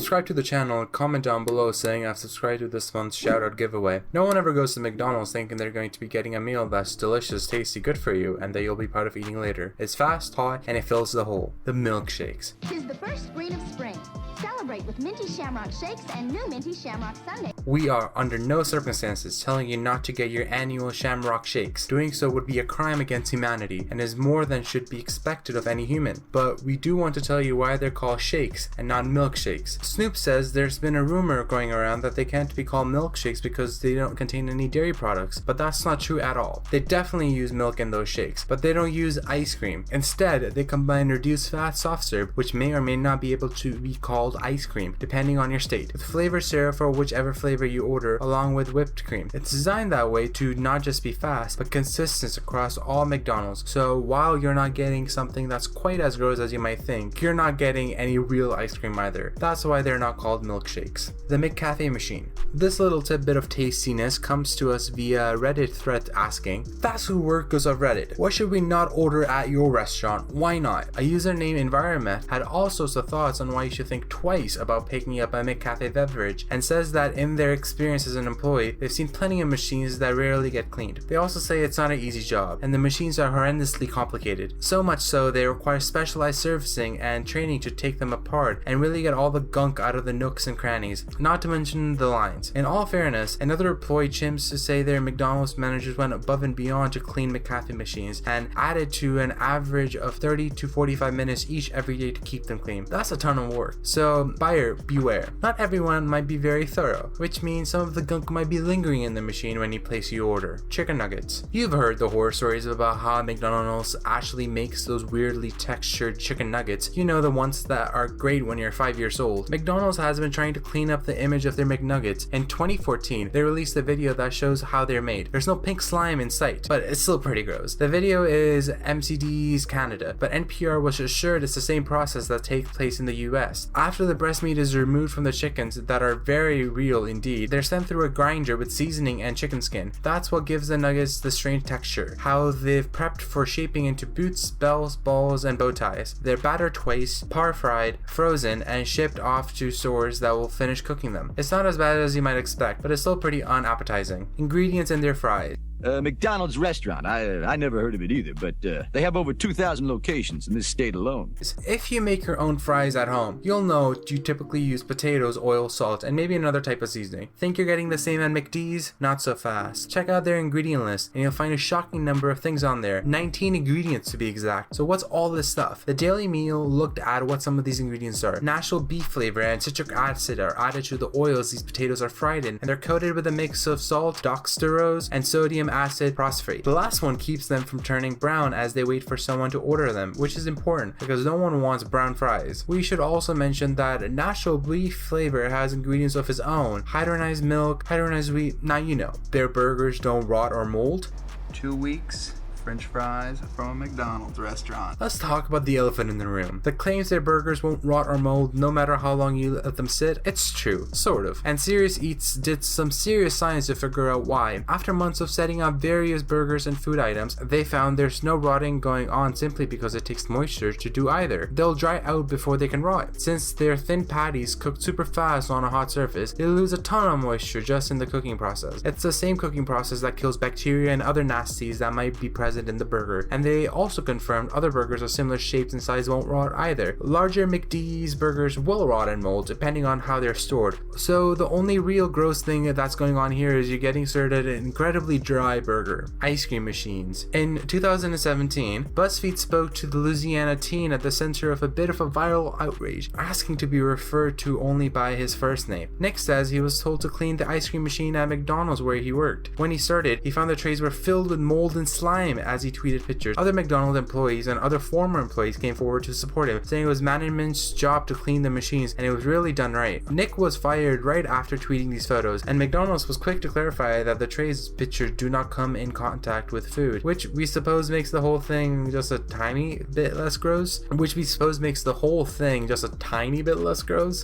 Subscribe to the channel and comment down below saying I've subscribed to this month's shoutout giveaway. No one ever goes to McDonald's thinking they're going to be getting a meal that's delicious, tasty, good for you, and that you'll be proud of eating later. It's fast, hot, and it fills the hole. The milkshakes. 'Tis the first green of spring. Celebrate with minty shamrock shakes and new minty shamrock sundae. We are under no circumstances telling you not to get your annual shamrock shakes. Doing so would be a crime against humanity and is more than should be expected of any human. But we do want to tell you why they're called shakes and not milkshakes. Snoop says there's been a rumor going around that they can't be called milkshakes because they don't contain any dairy products, but that's not true at all. They definitely use milk in those shakes, but they don't use ice cream. Instead, they combine reduced fat soft serve, which may or may not be able to be called ice cream, depending on your state, with flavored syrup for whichever flavor you order, along with whipped cream. It's designed that way to not just be fast, but consistent across all McDonald's. So while you're not getting something that's quite as gross as you might think, you're not getting any real ice cream either. That's why they're not called milkshakes. The McCafe machine. This little tidbit of tastiness comes to us via Reddit thread asking, fast food workers of Reddit, what should we not order at your restaurant? Why not? A user named Environment had all sorts of thoughts on why you should think twice about picking up a McCafe beverage, and says that in their experience as an employee, they've seen plenty of machines that rarely get cleaned. They also say it's not an easy job, and the machines are horrendously complicated. So much so they require specialized servicing and training to take them apart and really get all the gunk out of the nooks and crannies, not to mention the lines. In all fairness, another employee chimps to say their McDonald's managers went above and beyond to clean McCafe machines and added to an average of 30 to 45 minutes each every day to keep them clean. That's a ton of work. So buyer beware. Not everyone might be very thorough, which means some of the gunk might be lingering in the machine when you place your order. Chicken nuggets. You've heard the horror stories about how McDonald's actually makes those weirdly textured chicken nuggets. You know, the ones that are great when you're 5 years old. McDonald's has been trying to clean up the image of their McNuggets. In 2014, they released a video that shows how they're made. There's no pink slime in sight, but it's still pretty gross. The video is MCD's Canada, but NPR was assured it's the same process that takes place in the US. After the breast meat is removed from the chickens that are very real indeed, they're sent through a grinder with seasoning and chicken skin. That's what gives the nuggets the strange texture. How they've prepped for shaping into boots, bells, balls, and bow ties. They're battered twice, par fried, frozen, and shipped off to stores that will finish cooking them. It's not as bad as you might expect, but it's still pretty unappetizing. Ingredients in their fries. McDonald's restaurant. I never heard of it either, but they have over 2,000 locations in this state alone. If you make your own fries at home, you'll know you typically use potatoes, oil, salt, and maybe another type of seasoning. Think you're getting the same at McD's? Not so fast. Check out their ingredient list, and you'll find a shocking number of things on there. 19 ingredients to be exact. So what's all this stuff? The Daily Meal looked at what some of these ingredients are. Natural beef flavor and citric acid are added to the oils these potatoes are fried in, and they're coated with a mix of salt, dextrose, and sodium acid phosphate. The last one keeps them from turning brown as they wait for someone to order them, which is important because no one wants brown fries. We should also mention that natural beef flavor has ingredients of its own. Hydrogenized milk, hydrogenized wheat, now you know. Their burgers don't rot or mold. 2 weeks. French fries from a McDonald's restaurant. Let's talk about the elephant in the room. The claims their burgers won't rot or mold no matter how long you let them sit, it's true, sort of. And Serious Eats did some serious science to figure out why. After months of setting up various burgers and food items, they found there's no rotting going on simply because it takes moisture to do either. They'll dry out before they can rot. Since their thin patties cooked super fast on a hot surface, they lose a ton of moisture just in the cooking process. It's the same cooking process that kills bacteria and other nasties that might be present in the burger, and they also confirmed other burgers of similar shapes and size won't rot either. Larger McD's burgers will rot and mold depending on how they're stored. So the only real gross thing that's going on here is you're getting served an incredibly dry burger. Ice cream machines. In 2017, BuzzFeed spoke to the Louisiana teen at the center of a bit of a viral outrage, asking to be referred to only by his first name. Nick says he was told to clean the ice cream machine at McDonald's where he worked. When he started, he found the trays were filled with mold and slime as he tweeted pictures. Other McDonald's employees and other former employees came forward to support him, saying it was management's job to clean the machines and it was really done right. Nick was fired right after tweeting these photos, and McDonald's was quick to clarify that the trays pictured do not come in contact with food, which we suppose makes the whole thing just a tiny bit less gross.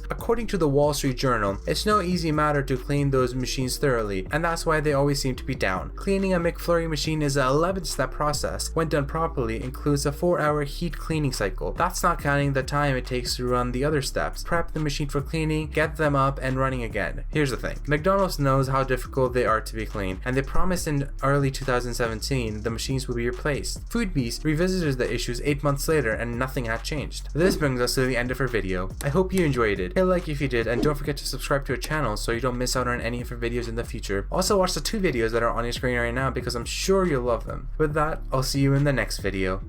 According to the Wall Street Journal, it's no easy matter to clean those machines thoroughly, and that's why they always seem to be down. Cleaning a McFlurry machine is the 11th step that process, when done properly, includes a 4-hour heat cleaning cycle. That's not counting the time it takes to run the other steps. Prep the machine for cleaning, get them up and running again. Here's the thing. McDonald's knows how difficult they are to be cleaned, and they promised in early 2017 the machines will be replaced. Food Beast revisited the issues 8 months later and nothing had changed. This brings us to the end of our video. I hope you enjoyed it. Hit like if you did, and don't forget to subscribe to our channel so you don't miss out on any of our videos in the future. Also watch the 2 videos that are on your screen right now because I'm sure you'll love them. With that, I'll see you in the next video.